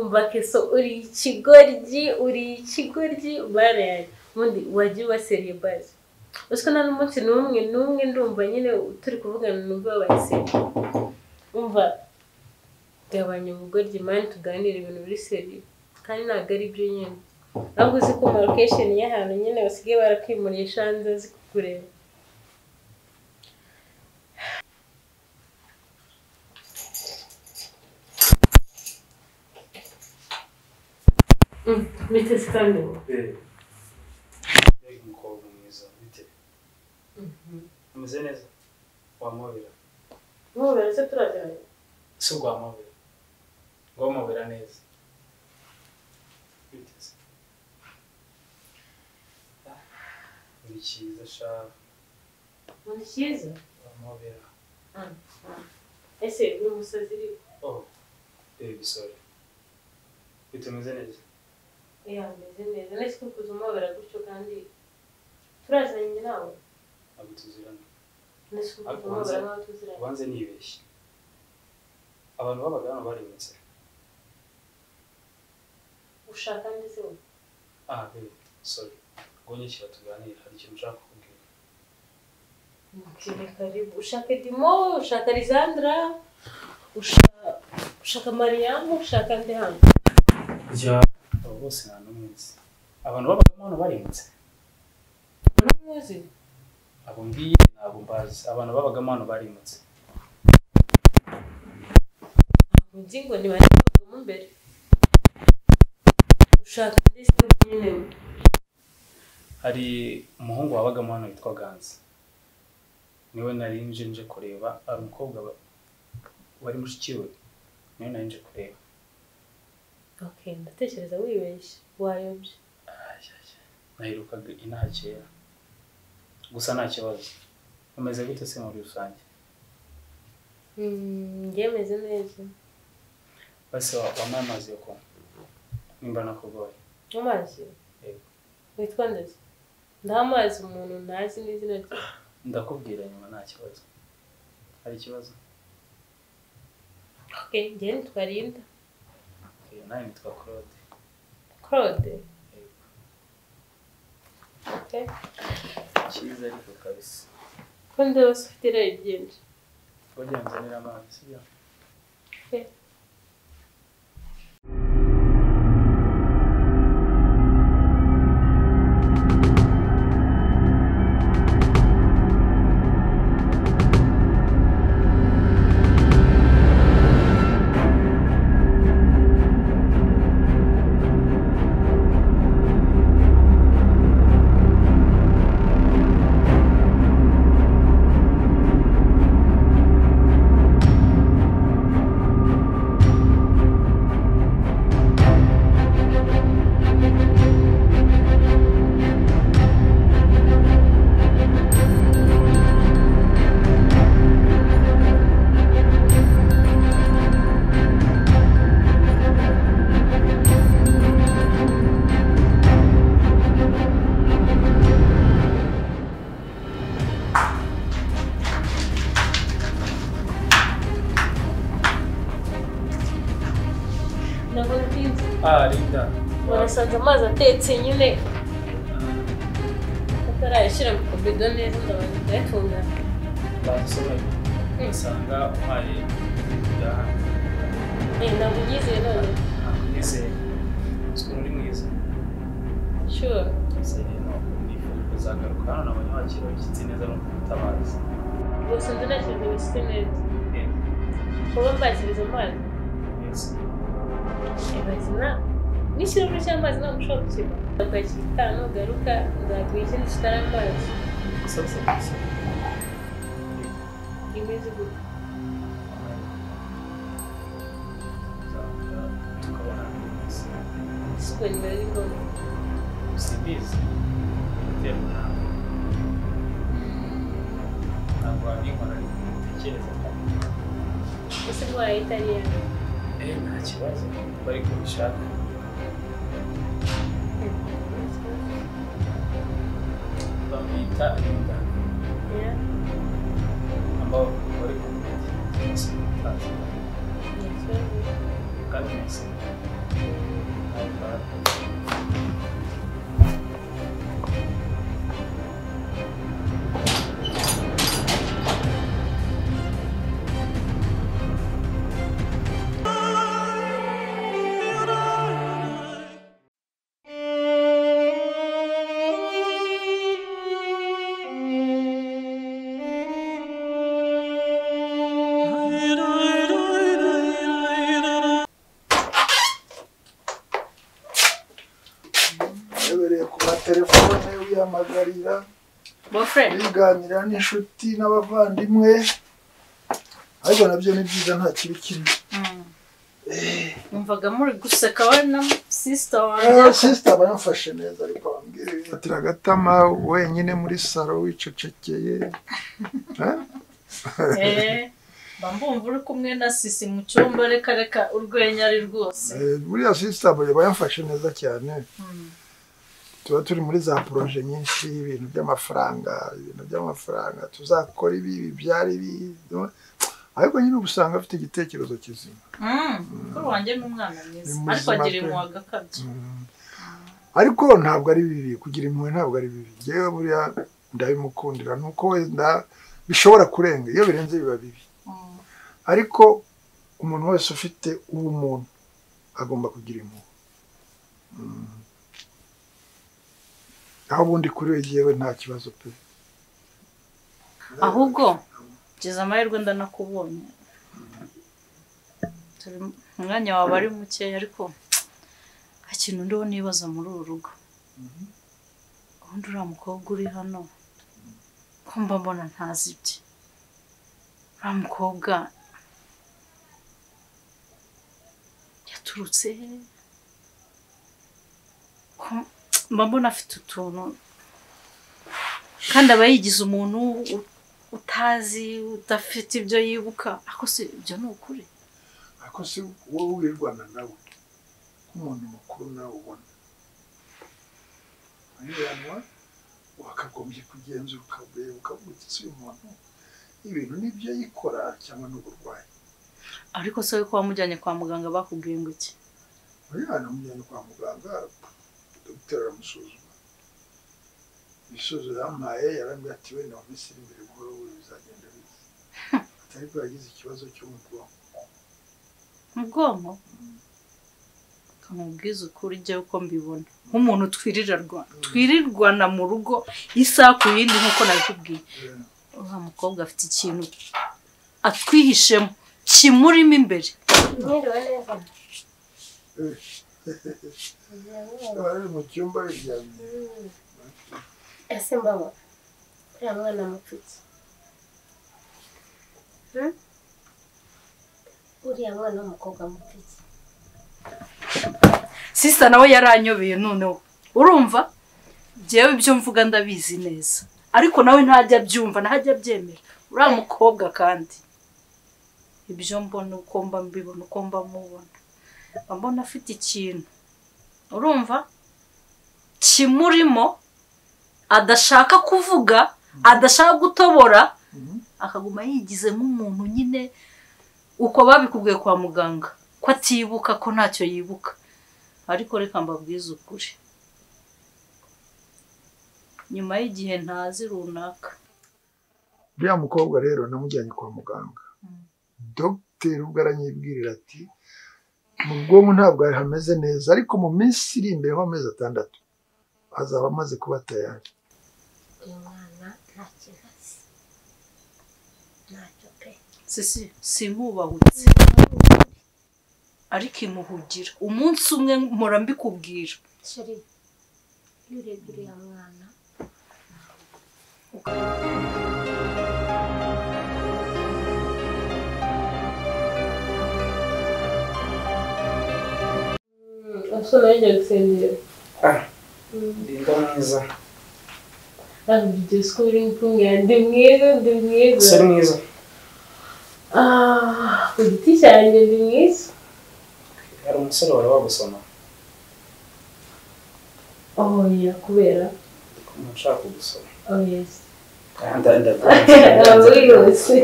umva keso uri ikigoryi bare yaje ubundi wagiye waseriye base usiko nta n'umunsi n'umwe ndumva nyine turi kuvugana n'ubwo bahise umva gabanya ubugoryi mani tuganira ibintu biri seri kandi ntabwo ari byo nyine ahubwo uzi ko location y'ahantu nyine basigaye barakwimurisha hanze azi kukureba Bite standing. Umukobwa mwiza bite. Umeze neza. Wamubera. Mubera se turajyanye. Si gwamubera. Gwamubera neza. Bite. Ni cyiza sha. Ni cyiza. Wamubera. Ese uri umusazi iri. Oh. Sorry. Bite umeze neza. Meze neza. Nese kukuza umubera gutyo kandi turazanye nawe. Abo tuzirana. Nese kukuza umubera nawe tuziranye. Wanze nibeshye. Abantu babaga hano barimutse. Ushaka ndetse we. Sorry. Gonyekira tuganira hari ikintu ushaka kukubwira. Mukire karibu. Ushaka Dimo, ushaka Lisandra, ushaka Mariam, ushaka nde hano. Ja, bose nta n'umwezi. Abantu babaga hano barimutse. N'umuzi. Abo ngiye ntabwo mbazi. Abantu babaga hano barimutse. Ngo ni bari mu mbere. Ushaka ndetse nyine. Hari umuhungu wabaga hano witwa Ganza. Niwe nari nje kureba, ari umukobwa wari mushikiwe. Niwe nari nje kureba. Okay, ndatekereza wibeshye, wayobye. Nahirukaga inaha kera. Gusa nta kibazo. Umeze gute se muri rusange? Meze neza. Base wamamaye amazi yo kunywa. Nimba nakugoye. Amazi? Yego. Witwa ndetse? Ndamazi umuntu ntazi n'izina rye. Ndakubwira nyuma nta kibazo. Hari ikibazo? Okay, njye nitwa Linda. Nawe nitwa Claude. Claude? Yego. Okay. Cyiza ariko kabisa. Ko ndose ufite irari ryinshi. Wagira nzanira amazi, sibyo? Okay. Linda. Warasanze amazi atetse nyine. Atarayashyira mu kabido neza ndabanza ndayatunganya. Basoma. Usanga umpaye ibyaha. Ntabwo unyizeye none. Ntabwo unyizeye. Uzi uri mwiza. Sure. Sereno, nifuza kuzagaruka hano nabonye wakira abashyitsi neza no kumutabaza. Gusa ndinashyirwa ibisite neza. Kuba mbakiriza amazi. Yes. Ebazina. N'ikirahuri cy'amazi ntabwo ushobora kukiba. Ukwakira itanu ugaruka nzaguha ikindi kitari amazi. Gusa. Imeze gute? Tukabona neza. Siko nimero ni ngombwa. Simbizi. Biterwa nawe. Ntabwo wabikora ariko utekereza kandi. Ese ndwara italiyani? Nta kibazo. Bari kubishaka. Bamwita Linda. Yeah. Ambao bari kumwita. Yes. Yes. Kandi neza. kwihamagarira boyfriend biganira n'inshuti n'abavandimwe ariko nabyo ni byiza nta kibi kimwe umvaga muri guseka we na sister wanjye sister baramfashe neza ariko bambwira atira agatama wenyine muri salo wicecekeye bambumva uri kumwe na sisi mu cyumba reka urwenya ari rwose buriya sister bayamfashe neza cyane tuba turi muri za proje nyinshi ibintu by'amafaranga tuzakora ibi byari ariko nyine ubusanga afite igitekerezo kizima kuri wanjye n'umwana mwiza ariko agira impuhwe agakabye ariko ntabwo ari bibi kugira impuhwe ntabwo ari bibi yewe buriya ndabimukundira nuko wenda bishobora kurenga iyo birenze biba bibi ariko umuntu wese ufite ubumuntu agomba kugira impuhwe aho ubundi kuri we yewe nta kibazo pe ahubwo ngeze amahirwe ndanakubonye umwanya wawe ari mukeya ariko nta kintu ndiho nibaza muri uru rugo ubundi uriya mukobwa uri hano ko mba mbona ntazi ibye uriya mukobwa yaturutse mba mbona afite utuntu kandi aba yigize umuntu utazi udafite ibyo yibuka ako se ibyo ni ukuri ako se wowe wirwana nawe nk'umuntu mukuru nawe ubona ariyanwa wakagombye kugenzura ukavuga uti uyu muntu ibintu nibyo yikora cyangwa n'uburwayi ariko se we ko wamujyanye kwa muganga bakubwiye ngo iki namujyanye kwa muganga dogiteri aramusuzuma ibisubizo yampaye yarambwira ati wenda mu minsi iri imbere buhoro buhoro bizagenda biza atari ko yagize ikibazo cyo mu bwonko kamubwiza ukuri ijya uko mbibona nk'umuntu twirirwana mu rugo isaha ku yindi nk'uko nabikubwiye uriya mukobwa afite ikintu atwihishemo kimurimo imbere mwiriwe neza bari mu cyumba biryamye ese mbaba uriya mwana mupfutse uriya mwana w'umukobwa mupfutse sisa nawe yaranyobeye noneho urumva jewe ibyo mvuga ndabizi neza ariko nawe ntajya byumva ntajya byemera uriya mukobwa kandi ibyo mbona uko mba mbibona uko mba mubona mbona afite ikintu urumva kimurimo adashaka kuvuga adashaka gutobora akaguma yigize nk'umuntu nyine uko babikubwiye kwa muganga ko atibuka ko ntacyo yibuka ariko reka mbabwize ukuri nyuma y'igihe ntazi runaka uriya mukobwa rero namujyanye kwa muganga dogiteri ubwo aranyibwirira ati mu bwonko ntabwo hameze neza ariko mu minsi iri imbere nk'amezi 6 azaba amaze kuba tayari uyu mwana nta kibazo ntacyo pe sinkubahutse ariko imuhugira umunsi umwe mpora mbikubwira sheri iyo urebye uriya mwana asona yajya gusengera ndinda mwiza Ndi schooling kunga ndi mwiza se mwiza ku giti cyanjye ndi mwiza hari umusore wari wagusoma ya kubera nshaka kugusoma yes ndabwirose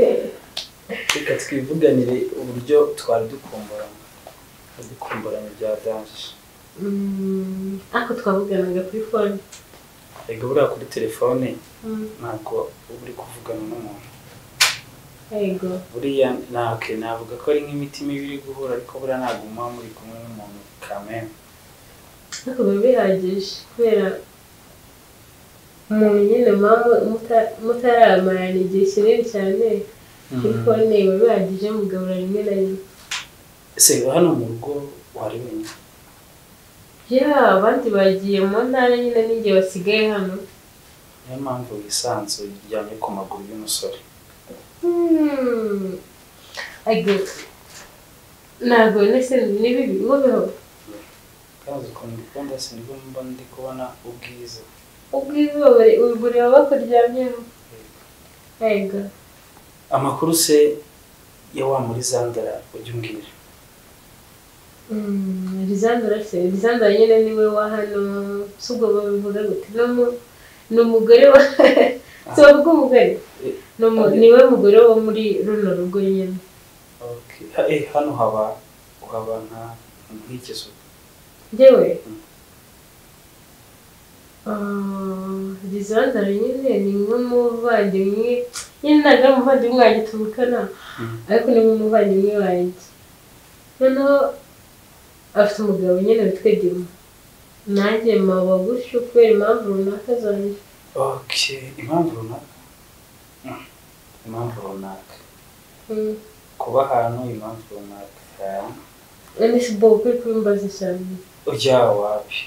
reka twivuganire uburyo twari dukumburanye byadanje ako twavuganaga kuri phone ego buriya kuri telefone ntabwo uri kuvugana n'umuntu ego buriya navuga ko ari nk'imitima ibiri guhura ariko buriya ntabwo muba muri kumwe n'umuntu kameme ariko biba bihagije kubera umuntu nyine mutaramarana igihe kinini cyane kuri phone biba bihagije mugabura rimwe na rimwe ese hano mu rugo wari wenyine abandi bagiye mu ntara nyine n'igihe basigaye hano niyo mpamvu wisanze uryamye ku maguru y'umusore. Ago ntabwo nese nibi bibaho kandi ukuntu mbikunda sinibwo mba ndi kubona ubwiza buri bakuryamyeho. Ego amakuru se ya wa muri Zandara ujya umbwira. Lisandra nyine niwe wa hano subwo babivuga gute no mugore wa so bw'umugore niwe mugore wo muri runo rugo nyine. Okay hano haba nk'ikizu jewe Lisandra nyine ni nk'umuvandimwe nyine ntabwo ari umuvandimwe wanjye tuvukana ariko ni nk'umuvandimwe wanjye noneho afite umugabo nyine witwa Dima nanjye maba gutyo kubera impamvu runaka zanjye. Okay impamvu runaka kuba ahantu impamvu runaka ni sibo kuri kumbaza cyane ujya wapi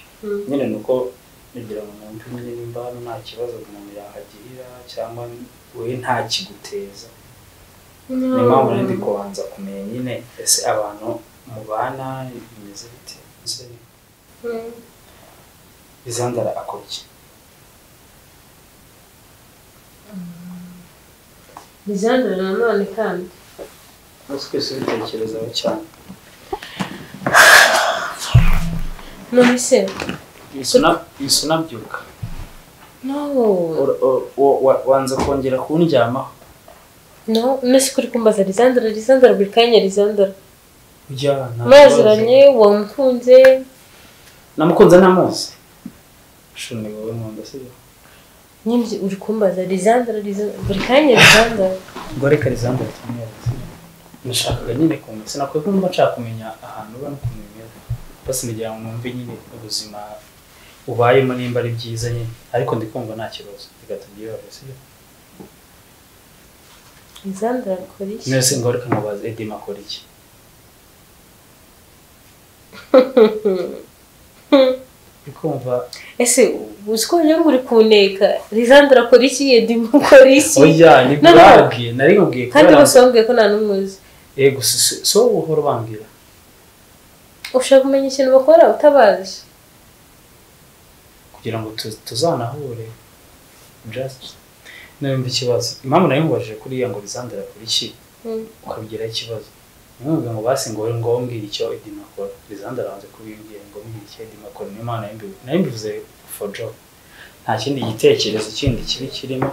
nyine nuko ngira ngo umuntu nyine nimba nta kibazo umuntu yahagirira cyangwa we nta kiguteza ni mpamvu ndi kubanza kumenya nyine ese abantu mubana bimeze bite ese Lisandra akora iki? Lisandra nanone kandi twese ubitekerezaho cyane none se isunabyuka no wanza kongera kundyamaho no nese kuri kumbaza Lisandra buri kanya Lisandra ujya maziranye wamukunze namukunze namuzi shuni wowe nkunda sibyo nyine uri kumbaza Lisandra buri kanya Lisandra gore ka Lisandra tumweretse nashakaga nyine kumenya sinakwiye kumva nshaka kumenya ahantu uba no kumenya basi ngira ngo numve nyine ubuzima ubayemo nimba ari byiza nyine ariko ndikumva nta kibazo bigatubwira sibyo Lisandra akora iki nese ngore kanabaza Edima akora iki bikumva ese uziko uri kuneka Lisandra akora iki Edima akora iki oya ni burabwiye nari nkubwiye kandi basongeye ko nta n'umuzi ego so uhora bambwira ushaka kumenya ikintu bakora utabazi kugira ngo tuzanahure just n'ibindi kibazo impamvu nayo ngwaje kuri ya ngo Lisandra akora iki ukabigira ikibazo n'ubwo ngo basi ngo ngombwira icyo Edima akora Lisandra aranze kubimbwira ngo mbwira icyo Edima akora niyo mana yimbivuze for job nta kindi gitekerezo kindi kirimo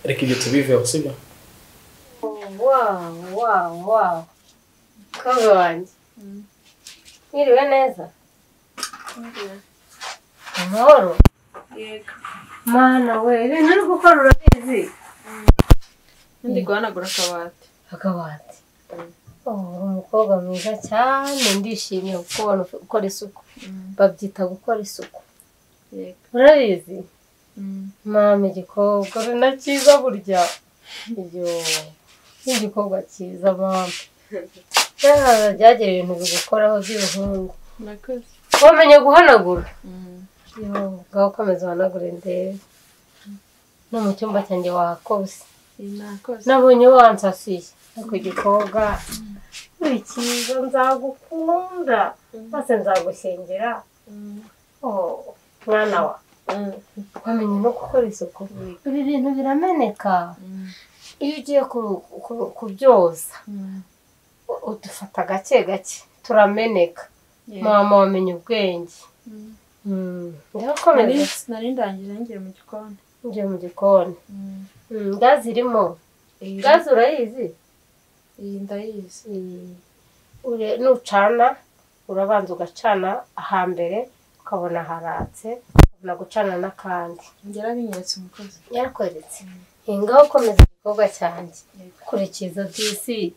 reka ibyo tubiveho sibyo. Wow. Koga wanjye. Mwiriwe neza? Amahoro? Yego. Mana we, ibintu uri gukora urabizi? Ndi guhanagura akabati. Umukobwa mwiza cyane ndishimiye kubona ukora isuku. Babyita gukora isuku. Yego. Urabizi? Mama igikobwa na cyiza burya. Igikobwa cyiza mama. Byagira ibintu bigukoraho by'ubuhungu. Nakoze. Wamenye guhanagura? Ngaho komeza uhanagure ndebe. No mu cyumba cyanjye wakose. Nakoze. Nabonye wansasiye. Ariko igikobwa uri cyiza nzagukunda. Bose nzagushyingira. Mwana wa. Wamenye no gukora isuku. Ibi bintu birameneka. Iyo ugiye kubyoza udufata gake turameneka. Mama wamenye ubwenge. Nari ndangije ngiye mu gikoni. Gazi irimo. Gazi urayizi? Ndayizi. Nucana urabanza ugacana ahambere ukabona haratse ukabona gucana n'akandi. Ngera binyeretse umukozi. Yarakweretse. Ngaho komeza igikobwa cyanjye. Kurikiza disi.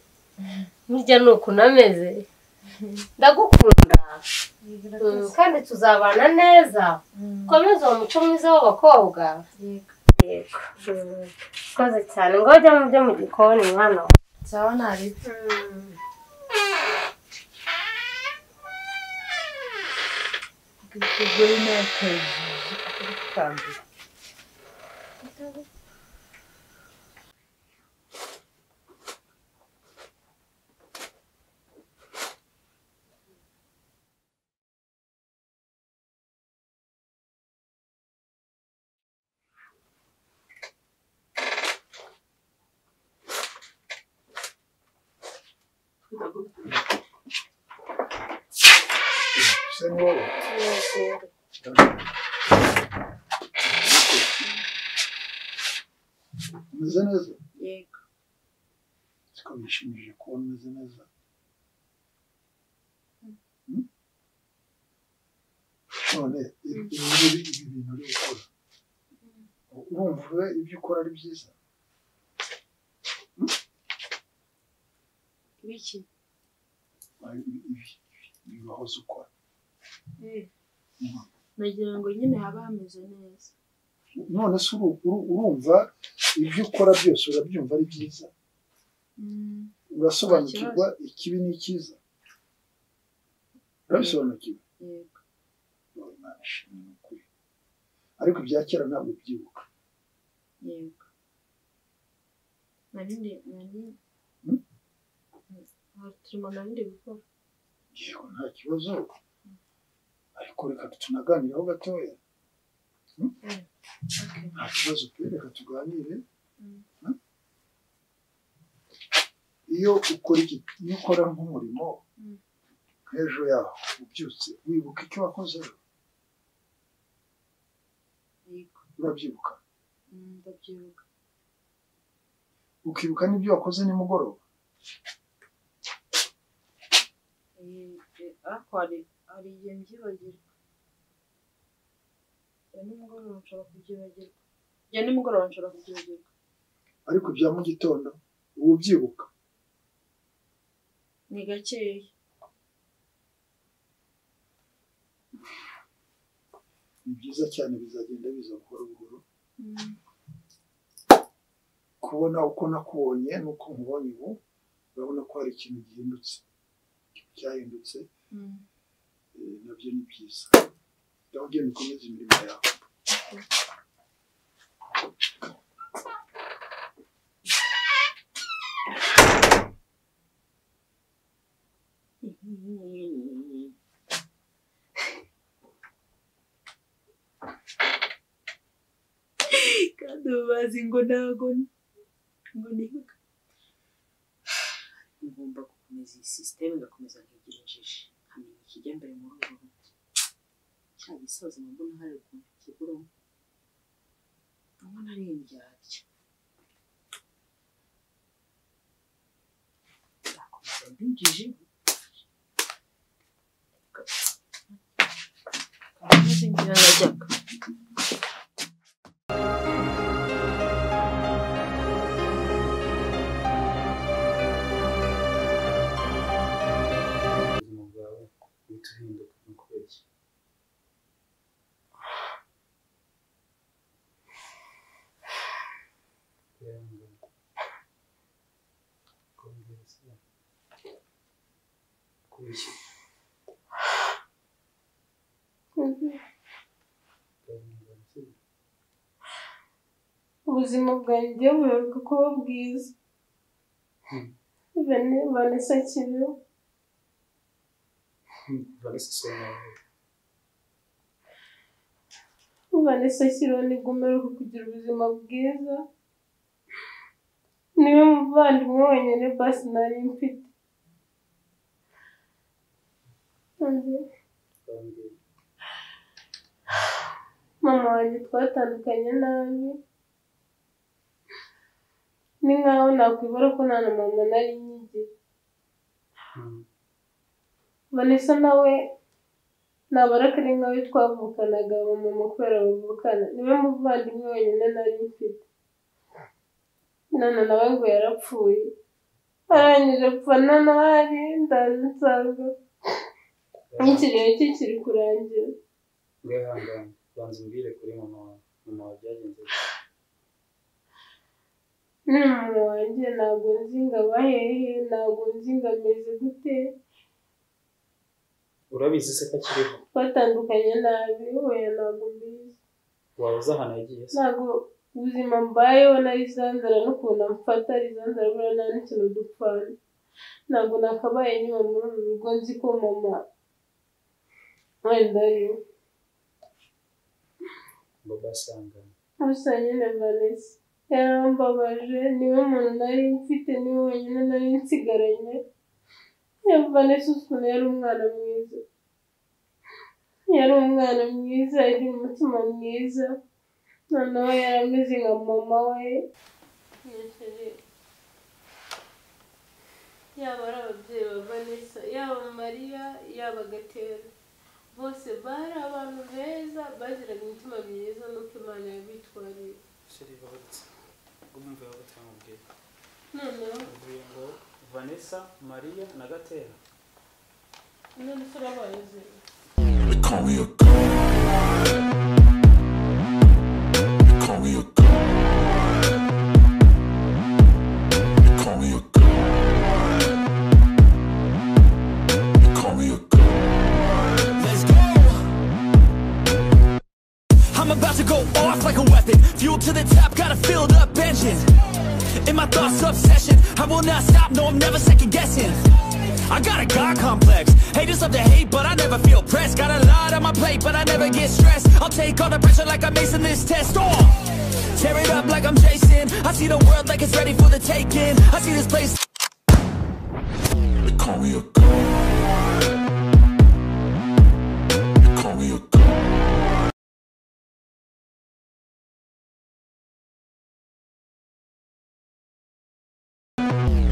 Burya nuko nameze. Ndagukunda. Kandi tuzabana neza. Komeza uwo muco mwiza w'abakobwa. Yego. Koze cyane ngo ujya mu byo mu gikoni mwana. Sawa nari. Kugura n'akazi. ntukambire. umeze neza Yego. siko bishimije kubona umeze neza none ibi bintu uri gukora urumva ibyo ukora ari byiza Ibiki? ibi wahoze ukora Nagira ngo nyine haba hameze neza. none se urumva ibyo ukora byose urabyumva ari byiza urasobanukirwa ikibi n'icyiza urabisobanukirwa Yego. ariko ibya kera ntabwo ubyibuka Yego. Turimo narindi gukora. yego nta kibazo ariko reka tunaganiraho gatoya nta kibazo pe reka tuganire iyo ukora nk'umurimo nk'ejo yaho ubyutse wibuka icyo wakoze ejo urabyibuka Ndabyibuka. ukibuka n'ibyo wakoze nimugoroba Ariko hari igihe mbyibagirwa. Nimugoroba nshobora kubyibagirwa. ariko ibya mu gitondo uba ubyibuka Ni gakeya. ni byiza cyane bizagenda biza buhoro buhoro kubona uko nakubonye n'uko nkubonye ubu urabona ko hari ikintu cyahindutse nabyo ni byiza ngaho ugenda ukomeze imirimo yawe kandi ubazi ngo ntago nibuka. Ngomba gukomeza iyi sisiteme ngakomeza nkigira injiji nkamenya ikijya mbere muri ubu rugo cya gisozi mbona hari ukuntu kiguramo mbona ari indyarya ndakomeza ndinjiji Kameze ngira najyaga. ubuzima bwawe uhita uhinduka ni ukubera iki kubera iki ubuzima bwanjye buheruka kuba bwiza Vanesa akiriho Vanesa sonawe Vanesa akiriho nibwo mperuka kugira ubuzima bwiza niwe muvandimwe wenyine basi nari mfite mama wanjye twatandukanye nabi ni nkaho nakwibara ko nta na mama nari nyigira Vanesa nawe nabara ko ari nkawe twavukanaga mama kubera bavukana niwe muvandimwe wenyine nari mfite none nawe ngo yarapfuye arangije apfa nanahari ndaza nsanga n'ikiriyo cye kiri kurangira ngahangana banza umbwire kuri mama wawe byagenze mama wanjye ntabwo nzi ngo aba hehe ntabwo nzi ngo ameze gute urabizi se ko akiriho twatandukanye nabi oya ntabwo mbizi wabuze ahantu yagiye se ntabwo ubuzima mbayeho na Lisandra n'ukuntu amfata Lisandra buriya nta n'ikintu dupfana ntabwo nakabaye nyuma muri uru rugo nzi ko mama wenda ariwe ngo basangane gusa nyine Vanesa yarambabaje niwe muntu nari mfite niwe wenyine nari nsigaranye Vanesa ukuntu yari umwana mwiza yari umwana mwiza yari umutima mwiza noneho yarameze nka mama we yaba ari ababyeyi ba Vanesa yaba Mariya yaba Gatera bose bari abantu beza bagiraga imitima myiza nuko Imana yabitwariye sheri bahutse ngo mumve aho batamubwiye noneho uvuye ngo Vanessa Mariya na Gatera none se urabazi Call me a god. Call me a god. Call me a god. Call me a god. Let's go. I'm about to go off like a weapon. Fuel to the top, got a filled up engine. In my thoughts, obsession. I will not stop, no, I'm never second guessing. I got a God complex. Haters love to hate, but I never feel pressed. Got a lot on my plate, but I never get stressed. I'll take all the pressure like I'm acing this test. Oh, tear it up like I'm Jason. I see the world like it's ready for the taking. I see this place. They call me a god. They call me a god.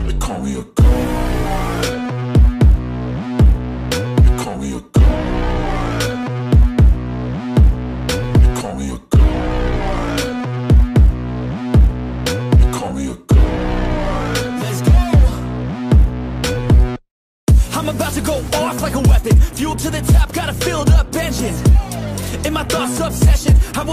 They call me a god. Fuel to the top, got a filled up engine. In my thoughts, obsession. I will